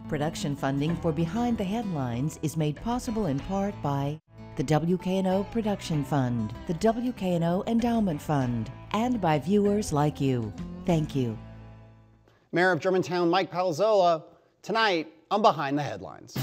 Production funding for Behind the Headlines is made possible in part by the WKNO Production Fund, the WKNO Endowment Fund, and by viewers like you. Thank you. Mayor of Germantown Mike Palazzolo, tonight on Behind the Headlines.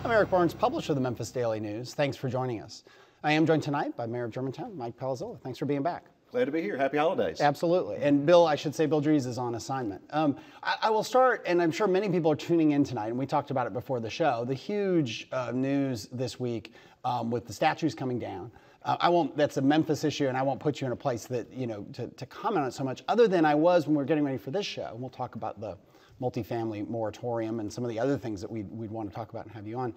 I'm Eric Barnes, publisher of the Memphis Daily News. Thanks for joining us. I am joined tonight by Mayor of Germantown, Mike Palazzolo. Thanks for being back. Glad to be here. Happy holidays. Absolutely. And Bill, I should say Bill Dries is on assignment. I will start, and I'm sure many people are tuning in tonight, and we talked about it before the show, the huge news this week with the statues coming down. That's a Memphis issue, and I won't put you in a place that, to comment on it so much, other than I was when we were getting ready for this show. And we'll talk about the multifamily moratorium and some of the other things that we'd want to talk about and have you on.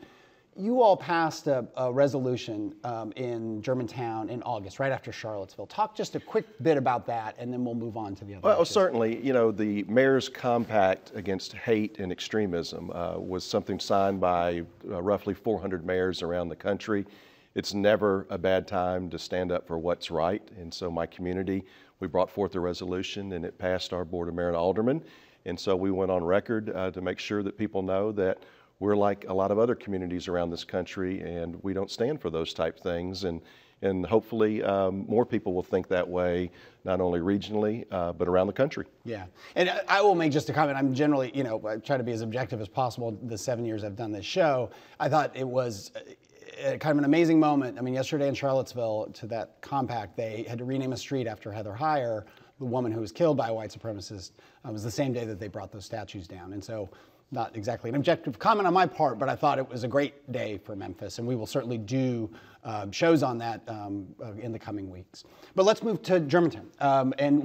You all passed a resolution in Germantown in August, right after Charlottesville. Talk just a quick bit about that, and then we'll move on to the other Well, issues. certainly, the Mayor's Compact Against Hate and Extremism was something signed by roughly 400 mayors around the country. It's never a bad time to stand up for what's right, and so my community, we brought forth a resolution, and it passed our Board of Mayor and Aldermen, and so we went on record to make sure that people know that we're like a lot of other communities around this country, and we don't stand for those type things. And hopefully more people will think that way, not only regionally, but around the country. Yeah, and I will make just a comment. I'm generally, I try to be as objective as possible the 7 years I've done this show. I thought it was kind of an amazing moment. I mean, yesterday in Charlottesville, to that compact, they had to rename a street after Heather Heyer, the woman who was killed by a white supremacist. It was the same day that they brought those statues down. And so, not exactly an objective comment on my part, but I thought it was a great day for Memphis, and we will certainly do shows on that in the coming weeks. But let's move to Germantown. And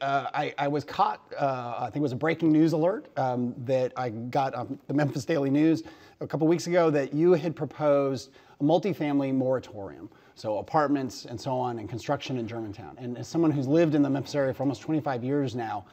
I was caught, I think it was a breaking news alert that I got on the Memphis Daily News a couple weeks ago that you had proposed a multifamily moratorium. So apartments and so on and construction in Germantown. And as someone who's lived in the Memphis area for almost 25 years now,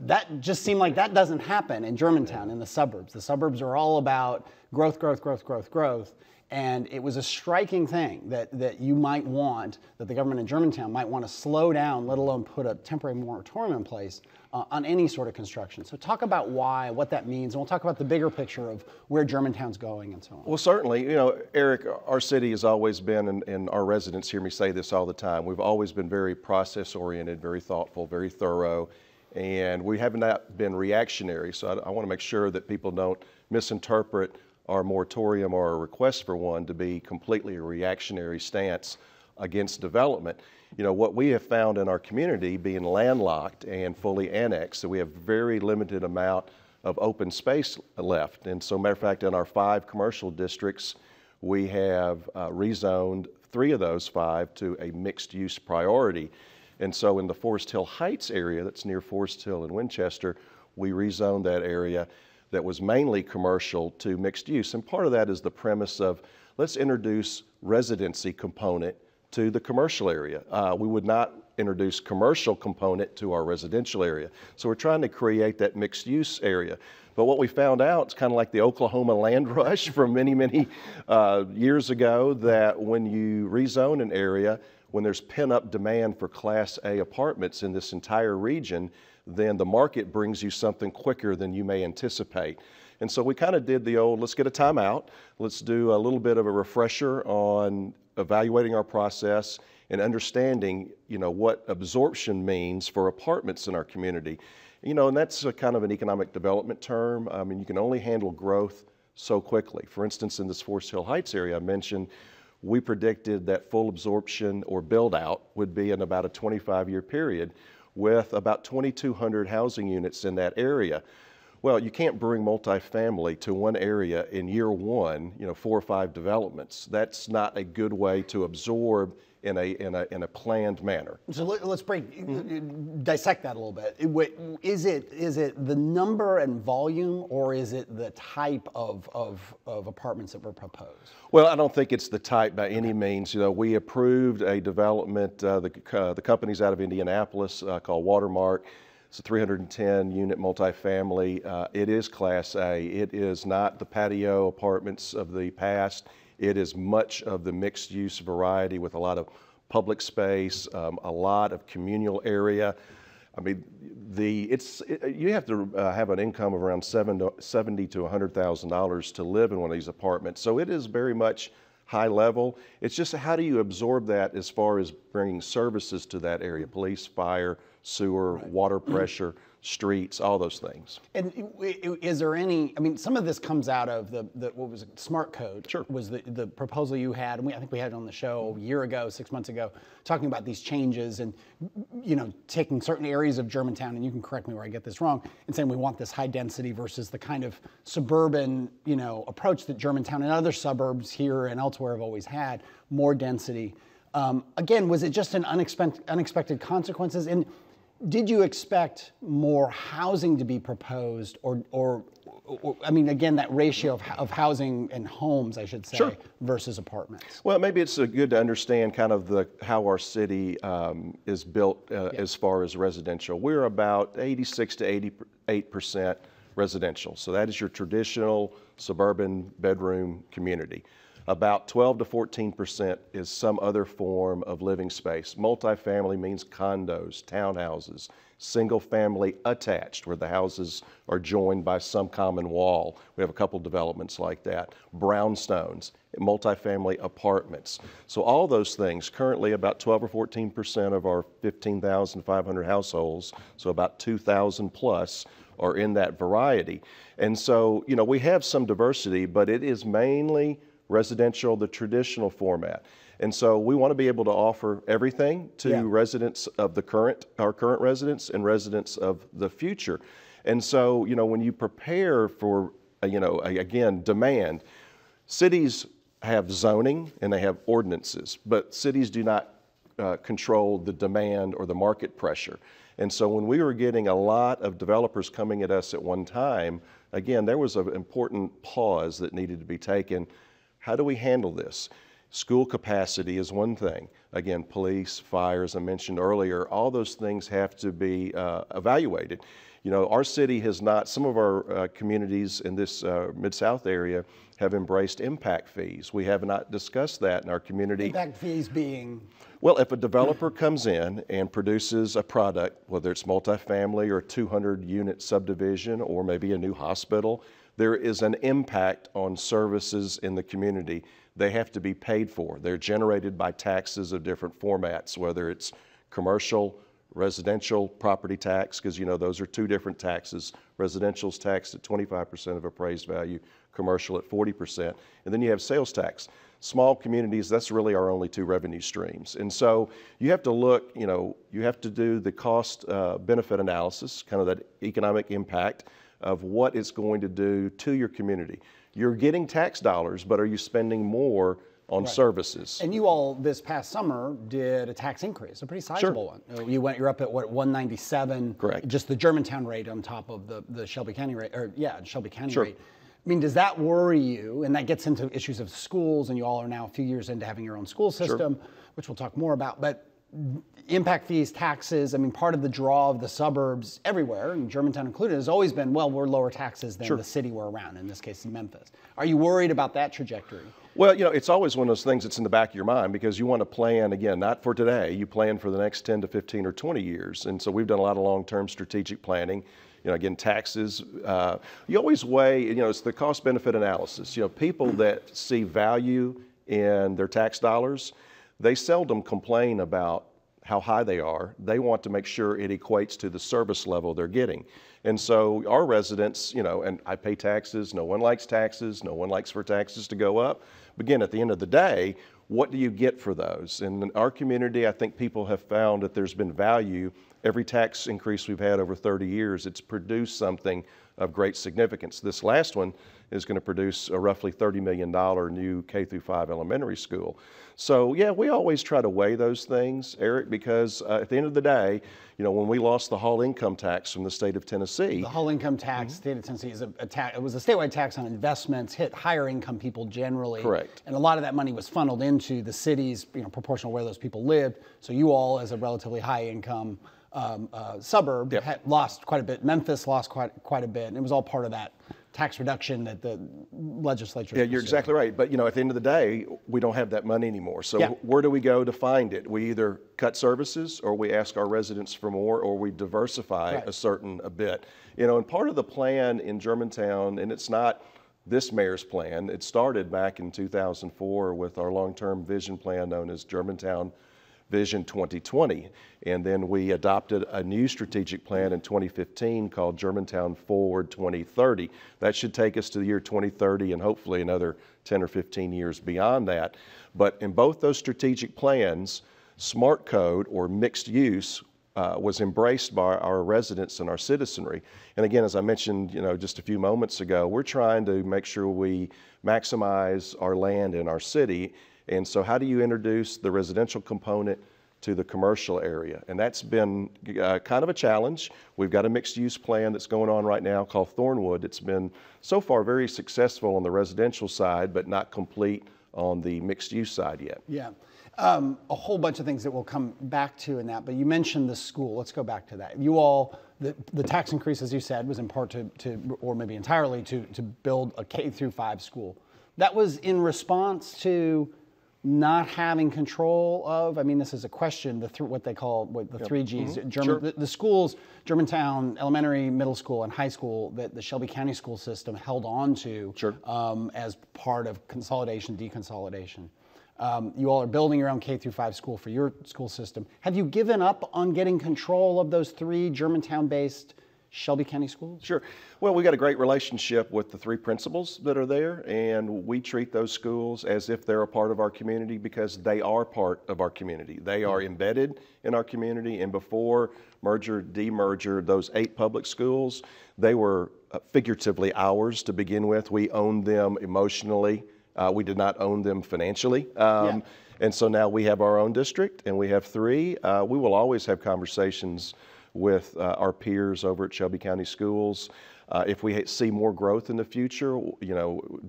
that just seemed like that doesn't happen in Germantown, in the suburbs. The suburbs are all about growth, growth, growth, growth, growth. And it was a striking thing that you might want, that the government in Germantown might want to slow down, let alone put a temporary moratorium in place on any sort of construction. So talk about why, what that means, and we'll talk about the bigger picture of where Germantown's going and so on. Well, certainly, Eric, our city has always been, and our residents hear me say this all the time, we've always been very process-oriented, very thoughtful, very thorough. And we have not been reactionary, so I want to make sure that people don't misinterpret our moratorium or our request for one to be completely a reactionary stance against development. What we have found in our community, being landlocked and fully annexed, so we have very limited amount of open space left. And so, matter of fact, in our 5 commercial districts, we have rezoned 3 of those 5 to a mixed-use priority. And so in the Forest Hill Heights area that's near Forest Hill and Winchester, we rezoned that area that was mainly commercial to mixed use. And part of that is the premise of let's introduce residency component to the commercial area. We would not introduce commercial component to our residential area. So we're trying to create that mixed use area. But what we found out, it's kind of like the Oklahoma land rush from many, many years ago, that when you rezone an area, when there's pent-up demand for Class A apartments in this entire region, then the market brings you something quicker than you may anticipate. And so we kind of did the old, let's get a timeout, let's do a little bit of a refresher on evaluating our process and understanding, what absorption means for apartments in our community. And that's a kind of an economic development term. I mean, you can only handle growth so quickly. For instance, in this Forest Hill Heights area I mentioned, we predicted that full absorption or build out would be in about a 25-year period with about 2,200 housing units in that area. Well, you can't bring multifamily to one area in year one, 4 or 5 developments. That's not a good way to absorb in a planned manner. So let's dissect that a little bit. Is it the number and volume, or is it the type of apartments that were proposed? Well, I don't think it's the type by any means. We approved a development, the company's out of Indianapolis called Watermark. It's a 310 unit multifamily. It is Class A. It is not the patio apartments of the past. It is much of the mixed use variety with a lot of public space, a lot of communal area. I mean, you have to have an income of around $70,000 to $100,000 to live in one of these apartments. So it is very much high level. It's just how do you absorb that as far as bringing services to that area? Police, fire, sewer, water pressure, streets, all those things. And is there any, I mean, some of this comes out of the what was it, Smart Code? Sure. Was the proposal you had, and I think we had it on the show a year ago, 6 months ago, talking about these changes and, you know, taking certain areas of Germantown, and you can correct me where I get this wrong, and saying we want this high density versus the kind of suburban, you know, approach that Germantown and other suburbs here and elsewhere have always had, more density. Again, was it just an unexpected consequences? And did you expect more housing to be proposed, or I mean, again, that ratio of housing and homes, I should say, Sure. versus apartments? Well, maybe it's good to understand kind of how our city is built as far as residential. We're about 86 to 88% residential. So that is your traditional suburban bedroom community. About 12 to 14% is some other form of living space. Multifamily means condos, townhouses, single family attached, where the houses are joined by some common wall. We have a couple developments like that. Brownstones, multifamily apartments. So all those things, currently about 12 or 14% of our 15,500 households, so about 2,000 plus, are in that variety. And so, you know, we have some diversity, but it is mainly residential, the traditional format. And so we want to be able to offer everything to residents of our current residents and residents of the future. And so, you know, when you prepare for, you know, again, demand, cities have zoning and they have ordinances, but cities do not control the demand or the market pressure. And so when we were getting a lot of developers coming at us at one time, again, there was an important pause that needed to be taken. How do we handle this? School capacity is one thing. Again, police, fire, as I mentioned earlier, all those things have to be evaluated. You know, our city has not, some of our communities in this Mid-South area have embraced impact fees. We have not discussed that in our community. Impact fees being? Well, if a developer comes in and produces a product, whether it's multifamily or a 200-unit subdivision or maybe a new hospital, there is an impact on services in the community. They have to be paid for. They're generated by taxes of different formats, whether it's commercial, residential property tax, because you know those are two different taxes. Residential's taxed at 25% of appraised value, commercial at 40%. And then you have sales tax. Small communities, that's really our only two revenue streams. And so you have to look, you know, you have to do the cost benefit analysis, kind of that economic impact of what it's going to do to your community. You're getting tax dollars, but are you spending more on services? And you all this past summer did a tax increase, a pretty sizable one. You're up at what, 197? Correct. Just the Germantown rate on top of the Shelby County rate, or Shelby County Sure. rate. I mean, does that worry you? And that gets into issues of schools, and you all are now a few years into having your own school system, which we'll talk more about. But impact fees, taxes, I mean, part of the draw of the suburbs everywhere, and Germantown included, has always been, well, we're lower taxes than the city we're around, in this case, in Memphis. Are you worried about that trajectory? Well, you know, it's always one of those things that's in the back of your mind because you want to plan, again, not for today, you plan for the next 10 to 15 or 20 years. And so we've done a lot of long-term strategic planning. You know, again, taxes, you always weigh, you know, it's the cost benefit analysis. You know, people that see value in their tax dollars, they seldom complain about how high they are. They want to make sure it equates to the service level they're getting. And so our residents, you know, and I pay taxes, no one likes taxes, no one likes for taxes to go up. But again, at the end of the day, what do you get for those? And in our community, I think people have found that there's been value. Every tax increase we've had over 30 years, it's produced something of great significance. This last one is going to produce a roughly $30 million new K-5 elementary school. So yeah, we always try to weigh those things, Eric, because at the end of the day, you know, when we lost the Hall income tax from the state of Tennessee. The Hall income tax, state of Tennessee, is it was a statewide tax on investments, hit higher income people generally. Correct. And a lot of that money was funneled into the cities, you know, proportional where those people lived. So you all, as a relatively high income suburb had lost quite a bit. Memphis lost quite a bit, and it was all part of that tax reduction that the legislature. Yeah, you're exactly right. But at the end of the day, we don't have that money anymore. So where do we go to find it? We either cut services, or we ask our residents for more, or we diversify a bit. And part of the plan in Germantown, and it's not this mayor's plan, it started back in 2004 with our long-term vision plan known as Germantown Vision 2020. And then we adopted a new strategic plan in 2015 called Germantown Forward 2030. That should take us to the year 2030 and hopefully another 10 or 15 years beyond that. But in both those strategic plans, smart code or mixed use was embraced by our residents and our citizenry. And again, as I mentioned, just a few moments ago, we're trying to make sure we maximize our land in our city. And so how do you introduce the residential component to the commercial area? And that's been kind of a challenge. We've got a mixed use plan that's going on right now called Thornwood. It's been so far very successful on the residential side, but not complete on the mixed use side yet. Yeah. A whole bunch of things that we'll come back to in that, but you mentioned the school. Let's go back to that. You all, the tax increase, as you said, was in part to or maybe entirely to build a K-5 school. That was in response to not having control of, I mean, this is a question, what they call the 3 Gs. The schools, Germantown Elementary, Middle School, and High School that the Shelby County school system held on to as part of consolidation, deconsolidation. You all are building your own K-5 school for your school system. Have you given up on getting control of those 3 Germantown-based Shelby County schools? Sure. Well, we got a great relationship with the 3 principals that are there, and we treat those schools as if they're a part of our community because they are part of our community. They are embedded in our community, and before merger, demerger, those 8 public schools, they were figuratively ours to begin with. We owned them emotionally. We did not own them financially. And so now we have our own district, and we have 3. We will always have conversations with our peers over at Shelby County Schools. If we see more growth in the future,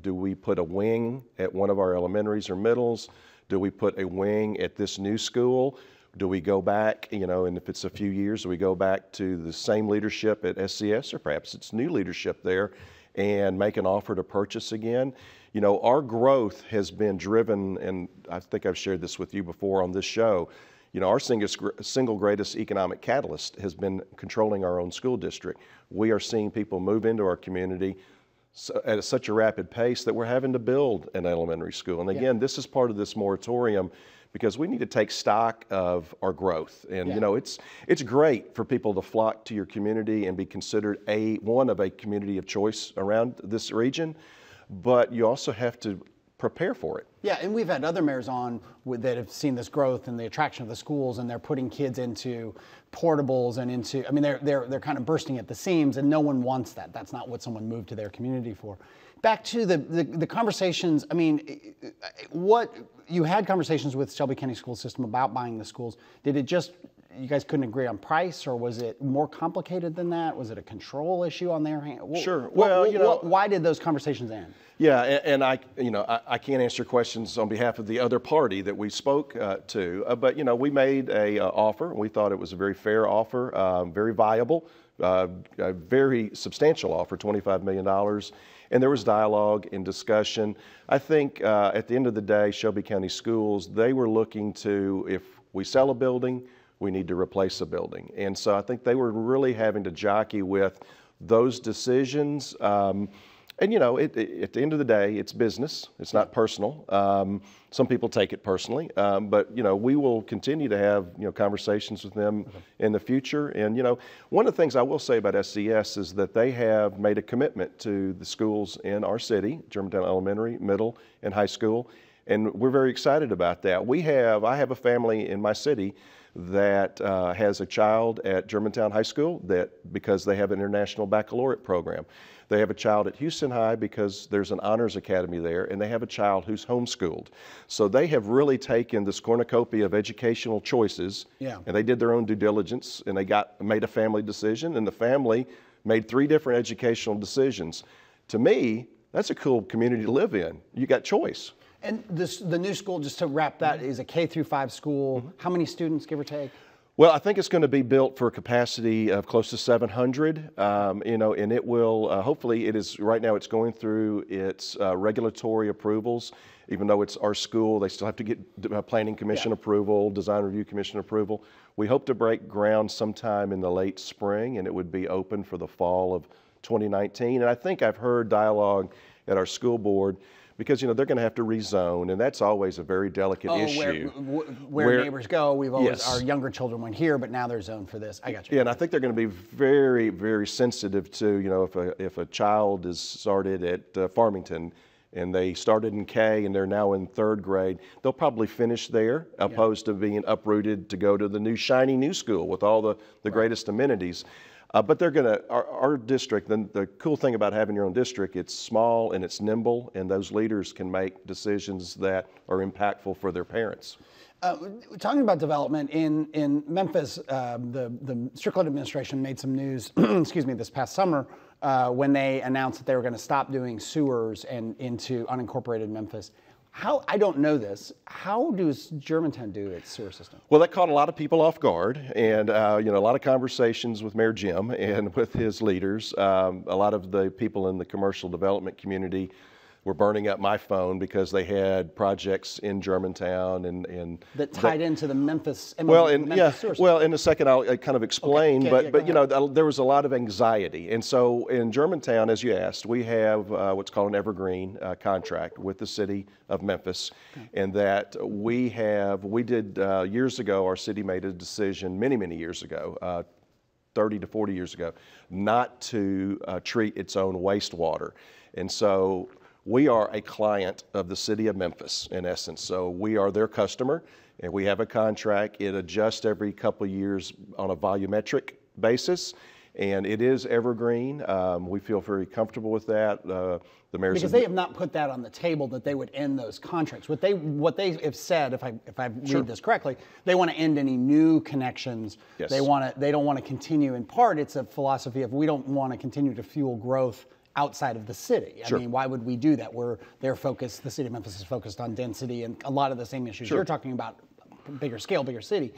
do we put a wing at one of our elementaries or middles? Do we put a wing at this new school? Do we go back, and if it's a few years, do we go back to the same leadership at SCS, or perhaps it's new leadership there, and make an offer to purchase again? Our growth has been driven, and I think I've shared this with you before on this show, our single greatest economic catalyst has been controlling our own school district. We are seeing people move into our community at such a rapid pace that we're having to build an elementary school. And again, this is part of this moratorium because we need to take stock of our growth. And it's great for people to flock to your community and be considered one of a community of choice around this region, but you also have to prepare for it. Yeah, and we've had other mayors on that have seen this growth and the attraction of the schools, and they're putting kids into portables and into, I mean, they're kind of bursting at the seams, and no one wants that. That's not what someone moved to their community for. Back to the conversations, I mean, you had conversations with Shelby County School System about buying the schools. Did it just, you guys couldn't agree on price, or was it more complicated than that? Was it a control issue on their hand? Sure. Why did those conversations end? Yeah, and I can't answer questions on behalf of the other party that we spoke to, but we made a offer. We thought it was a very fair offer, very viable, a very substantial offer, $25 million. And there was dialogue and discussion. I think at the end of the day, Shelby County Schools, they were looking to, if we sell a building, we need to replace a building. And so I think they were really having to jockey with those decisions. And at the end of the day, it's business. It's not personal. Some people take it personally, but we will continue to have conversations with them in the future. And one of the things I will say about SCS is that they have made a commitment to the schools in our city, Germantown Elementary, Middle, and High School, and we're very excited about that. I have a family in my city that has a child at Germantown High School because they have an international baccalaureate program. They have a child at Houston High because there's an honors academy there, and they have a child who's homeschooled. So they have really taken this cornucopia of educational choices, and they did their own due diligence, and they made a family decision, and the family made 3 different educational decisions. To me, that's a cool community to live in. You got choice. And the new school, just to wrap that, is a K-5 school. How many students, give or take? Well, I think it's going to be built for a capacity of close to 700, and it will, hopefully it is, right now it's going through its regulatory approvals. Even though it's our school, they still have to get Planning Commission approval, Design Review Commission approval. We hope to break ground sometime in the late spring, and it would be open for the fall of 2019. And I think I've heard dialogue at our school board, because they're going to have to rezone, and that's always a very delicate issue. Where neighbors go, we've always our younger children went here, but now they're zoned for this. I got you. Yeah, and I think they're going to be very, very sensitive to if a child is started at Farmington and they started in K and they're now in 3rd grade, they'll probably finish there, opposed to being uprooted to go to the new shiny new school with all the greatest amenities. But they're going to, our district, the cool thing about having your own district, it's small and it's nimble, and those leaders can make decisions that are impactful for their parents. Talking about development in Memphis, the Strickland administration made some news, excuse me, this past summer when they announced that they were going to stop doing sewers and into unincorporated Memphis. I don't know this. How does Germantown do its sewer system? Well, that caught a lot of people off guard, and a lot of conversations with Mayor Jim and with his leaders. A lot of the people in the commercial development community were burning up my phone because they had projects in Germantown and that tied into the Memphis. Memphis sewer system. Well, in a second I'll kind of explain, but there was a lot of anxiety, and so in Germantown, as you asked, we have what's called an evergreen contract with the city of Memphis, and that we did years ago. Our city made a decision many years ago. 30 to 40 years ago, not to treat its own wastewater, and so we are a client of the city of Memphis, in essence. So we are their customer, and we have a contract. It adjusts every couple of years on a volumetric basis, and it is evergreen. We feel very comfortable with that. The mayor's because they have not put that on the table that they would end those contracts. What they have said, if I read this correctly, they want to end any new connections. Yes. They don't want to continue. In part, it's a philosophy of we don't want to continue to fuel growth outside of the city. I mean, why would we do that? They're focused, the city of Memphis is focused on density and a lot of the same issues you're talking about, bigger scale, bigger city.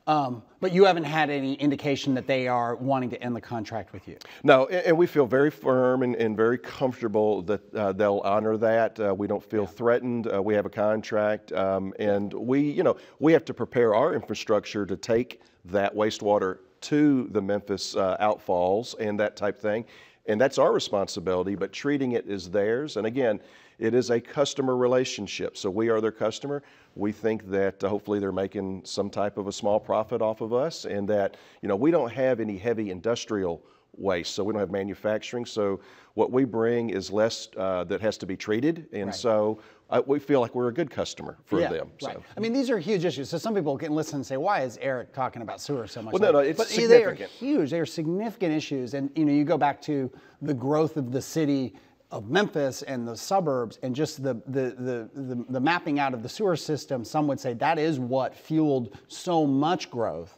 But you haven't had any indication that they are wanting to end the contract with you? No, and we feel very firm and very comfortable that they'll honor that. We don't feel threatened. We have a contract, and we have to prepare our infrastructure to take that wastewater to the Memphis outfalls and that type thing. And that's our responsibility, but treating it as theirs. And again, it is a customer relationship. So we are their customer. We think that hopefully they're making some type of a small profit off of us, and that, we don't have any heavy industrial waste. So we don't have manufacturing. So what we bring is less that has to be treated. And so we feel like we're a good customer for them. Right. So. I mean, these are huge issues. So some people can listen and say, why is Eric talking about sewer so much? Well, no, it's significant. They are huge. They are significant issues. And, you go back to the growth of the city of Memphis and the suburbs and just the mapping out of the sewer system. Some would say that is what fueled so much growth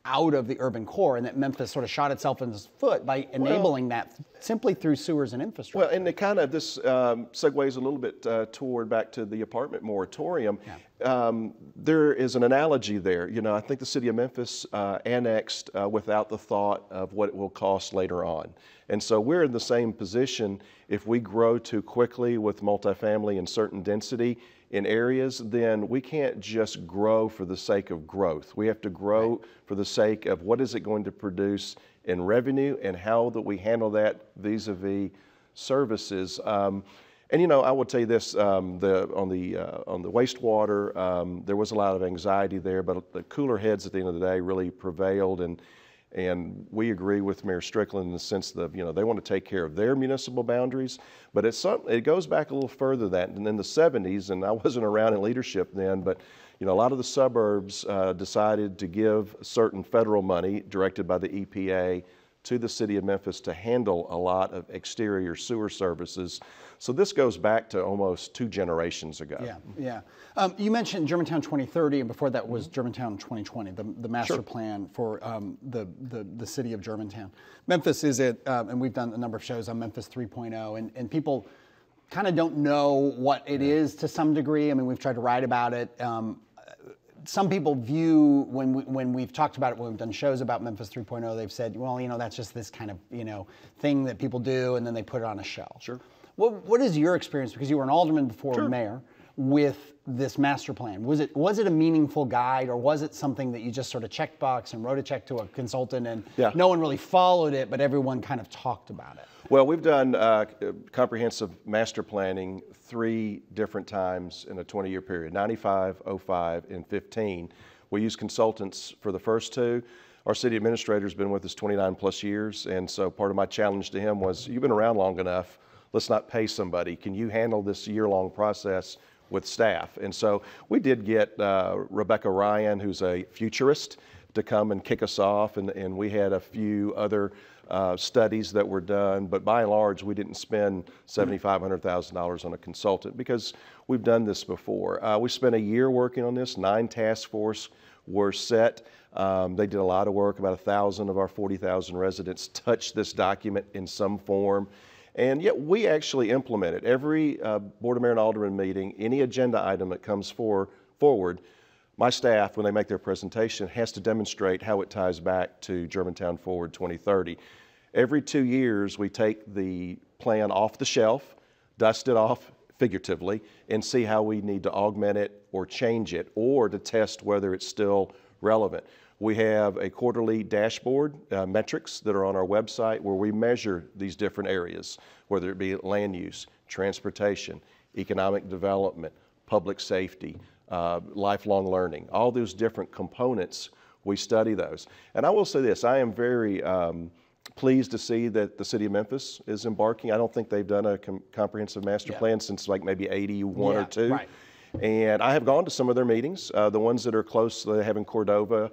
out of the urban core, and that Memphis sort of shot itself in the foot by enabling that simply through sewers and infrastructure. Well, and this segues a little bit toward back to the apartment moratorium. There is an analogy there. I think the city of Memphis annexed without the thought of what it will cost later on. And so we're in the same position. If we grow too quickly with multifamily and certain density in areas, then we can't just grow for the sake of growth. We have to grow for the sake of what is it going to produce in revenue and how that we handle that vis-a-vis services. And I will tell you this: on the wastewater, there was a lot of anxiety there, but the cooler heads at the end of the day really prevailed, and we agree with Mayor Strickland in the sense that they want to take care of their municipal boundaries, but it goes back a little further than that. And in the 70s, and I wasn't around in leadership then, but a lot of the suburbs decided to give certain federal money directed by the EPA to the city of Memphis to handle a lot of exterior sewer services. So this goes back to almost 2 generations ago. Yeah. You mentioned Germantown 2030, and before that was Germantown 2020, the master plan for the city of Germantown. Memphis is and we've done a number of shows on Memphis 3.0, and people kind of don't know what it is to some degree. I mean, we've tried to write about it. some people view, when we've talked about it, when we've done shows about Memphis 3.0, they've said, well, that's just this kind of, thing that people do, and then they put it on a shell. Sure. What is your experience, because you were an alderman before mayor, with this master plan? Was it a meaningful guide, or was it something that you just sort of checked box and wrote a check to a consultant and no one really followed it, but everyone kind of talked about it? Well, we've done comprehensive master planning 3 different times in a 20-year period, 95, 05, and 15. We use consultants for the first 2. Our city administrator's been with us 29 plus years, and so part of my challenge to him was, you've been around long enough, let's not pay somebody. Can you handle this year-long process with staff? And so we did get Rebecca Ryan, who's a futurist, to come and kick us off, and we had a few other studies that were done, but by and large, we didn't spend $7,500, $1,000 on a consultant because we've done this before. We spent a year working on this. 9 task force were set. They did a lot of work. About 1,000 of our 40,000 residents touched this document in some form. And yet we actually implement it. Every Board of Mayor and Alderman meeting, any agenda item that comes forward, my staff, when they make their presentation, has to demonstrate how it ties back to Germantown Forward 2030. Every 2 years, we take the plan off the shelf, dust it off figuratively, and see how we need to augment it or change it, or to test whether it's still relevant. We have a quarterly dashboard, metrics that are on our website, where we measure these different areas, whether it be land use, transportation, economic development, public safety, lifelong learning, all those different components, we study those. And I will say this, I am very pleased to see that the city of Memphis is embarking. I don't think they've done a comprehensive master plan since like maybe 81 or 2. Right. And I have gone to some of their meetings, the ones that are close, they have in Cordova,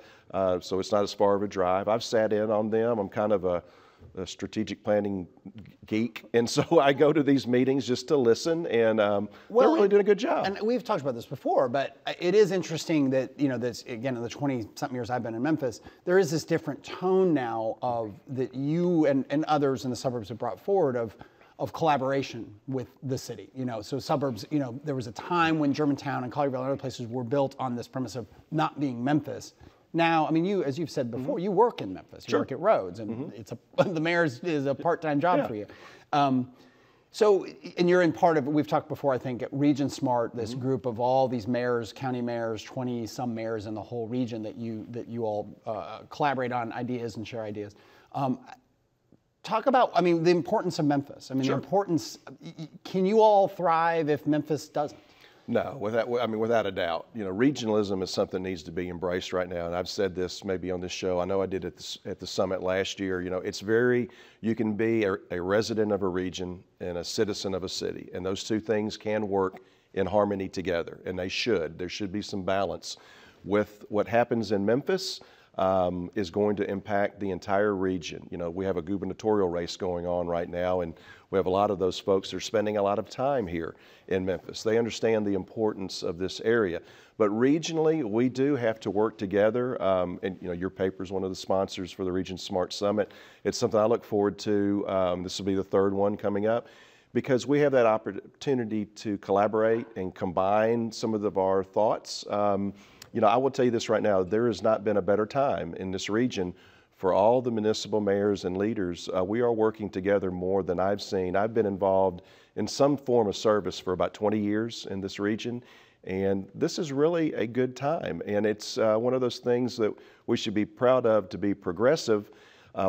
so it's not as far of a drive. I've sat in on them. I'm kind of a strategic planning geek, and so I go to these meetings just to listen, and they're really doing a good job. And we've talked about this before, but it is interesting that, this, again, in the 20-something years I've been in Memphis, there is this different tone now that you and others in the suburbs have brought forward of collaboration with the city. So suburbs, there was a time when Germantown and Collierville and other places were built on this premise of not being Memphis. Now, I mean, you, as you've said before, you work in Memphis, you work at Rhodes, and the mayor's is a part-time job for you. So, and you're in part of, we've talked before, I think, at Region Smart, this group of all these mayors, county mayors, 20-some mayors in the whole region that you all collaborate on ideas and share ideas. Talk about, the importance of Memphis. The importance, can you all thrive if Memphis doesn't? No, without a doubt. Regionalism is something that needs to be embraced right now, and I've said this maybe on this show. I know I did it at the summit last year. It's you can be a resident of a region and a citizen of a city, and those two things can work in harmony together, and they should. There should be some balance. With what happens in Memphis, is going to impact the entire region. We have a gubernatorial race going on right now, and we have a lot of those folks that are spending a lot of time here in Memphis. They understand the importance of this area. But regionally, we do have to work together. And your paper is one of the sponsors for the Region Smart Summit. It's something I look forward to. This will be the 3rd one coming up, because we have that opportunity to collaborate and combine some of our thoughts. I will tell you this right now, there has not been a better time in this region for all the municipal mayors and leaders. We are working together more than I've seen. I've been involved in some form of service for about 20 years in this region, and this is really a good time. And it's one of those things that we should be proud of, to be progressive.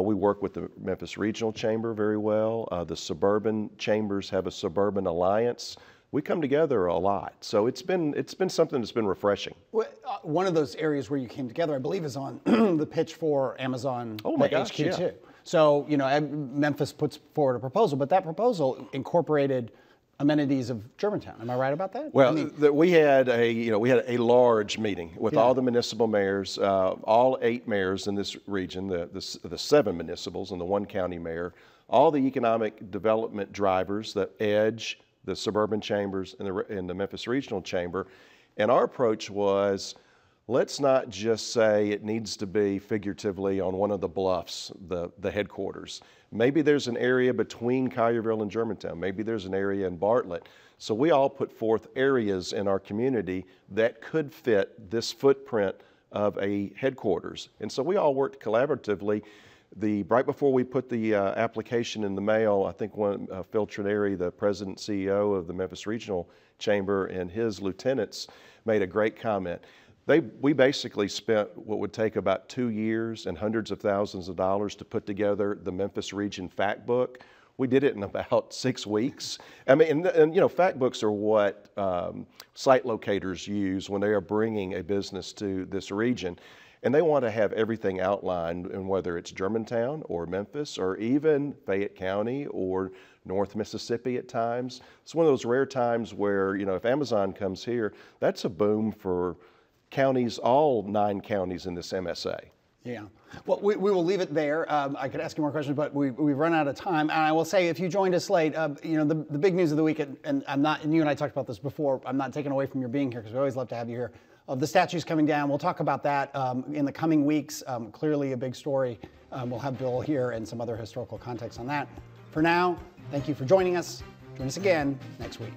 We work with the Memphis Regional Chamber very well. The suburban chambers have a suburban alliance. We come together a lot, so it's been something that's been refreshing. Well, one of those areas where you came together, I believe, is on the pitch for Amazon HQ too. So Memphis puts forward a proposal, but that proposal incorporated amenities of Germantown. Am I right about that? Well, we had a large meeting with all the municipal mayors, all 8 mayors in this region, the 7 municipals and the 1 county mayor, all the economic development drivers, the EDGE, the suburban chambers, and the Memphis Regional Chamber. And our approach was, let's not just say it needs to be figuratively on one of the bluffs, the headquarters. Maybe there's an area between Collierville and Germantown. Maybe there's an area in Bartlett. So we all put forth areas in our community that could fit this footprint of a headquarters. And so we all worked collaboratively. Right before we put the application in the mail, I think Phil Trineri, the president and CEO of the Memphis Regional Chamber, and his lieutenants made a great comment. We basically spent what would take about 2 years and hundreds of thousands of dollars to put together the Memphis Region Fact Book. We did it in about 6 weeks. I mean, and you know, fact books are what site locators use when they are bringing a business to this region. And they want to have everything outlined, and whether it's Germantown or Memphis or even Fayette County or North Mississippi at times. It's one of those rare times where, you know, if Amazon comes here, that's a boom for counties, all 9 counties in this MSA. Yeah. Well, we will leave it there. I could ask you more questions, but we've run out of time. And I will say, if you joined us late, you know, the big news of the week, and you and I talked about this before, I'm not taking away from your being here because we always love to have you here. Of the statues coming down, we'll talk about that in the coming weeks. Clearly a big story. We'll have Bill here and some other historical context on that. For now, thank you for joining us. Join us again next week.